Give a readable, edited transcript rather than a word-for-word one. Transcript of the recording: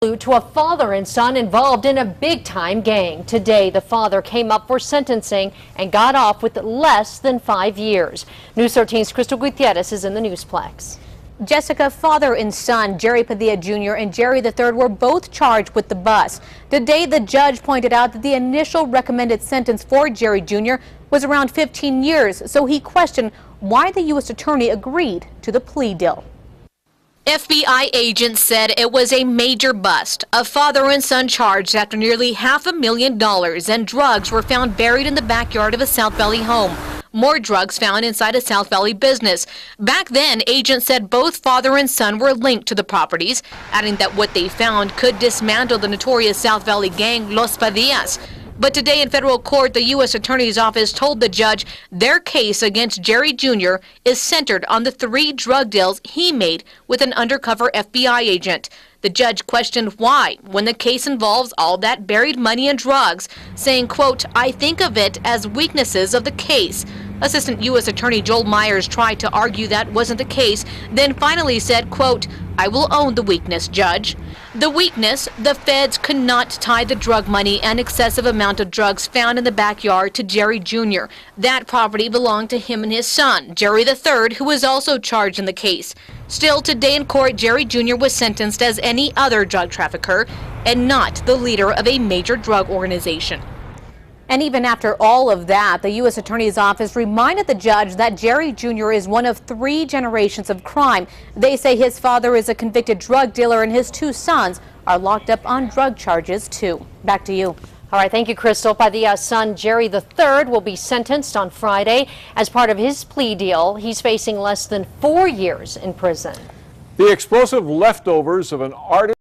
To a father and son involved in a big-time gang. Today, the father came up for sentencing and got off with less than 5 years. News 13's Crystal Gutierrez is in the Newsplex. Jessica, father and son, Jerry Padilla Jr. and Jerry III were both charged with the bust. Today, the judge pointed out that the initial recommended sentence for Jerry Jr. was around 15 years, so he questioned why the U.S. attorney agreed to the plea deal. FBI agents said it was a major bust. A father and son charged after nearly $500,000 and drugs were found buried in the backyard of a South Valley home. More drugs found inside a South Valley business. Back then, agents said both father and son were linked to the properties, adding that what they found could dismantle the notorious South Valley gang Los Padillas. But today in federal court, the U.S. Attorney's Office told the judge their case against Jerry Jr. is centered on the 3 drug deals he made with an undercover FBI agent. The judge questioned why, when the case involves all that buried money and drugs, saying, quote, "I think of it as weaknesses of the case." Assistant U.S. Attorney Joel Myers tried to argue that wasn't the case, then finally said, quote, "I will own the weakness, Judge." The weakness, the feds could not tie the drug money and excessive amount of drugs found in the backyard to Jerry Jr. That property belonged to him and his son, Jerry III, who was also charged in the case. Still, today in court, Jerry Jr. was sentenced as any other drug trafficker and not the leader of a major drug organization. And even after all of that, the U.S. Attorney's Office reminded the judge that Jerry Jr. is one of 3 generations of crime. They say his father is a convicted drug dealer and his 2 sons are locked up on drug charges, too. Back to you. All right, thank you, Crystal. Padilla son Jerry III will be sentenced on Friday. As part of his plea deal, he's facing less than 4 years in prison. The explosive leftovers of an artist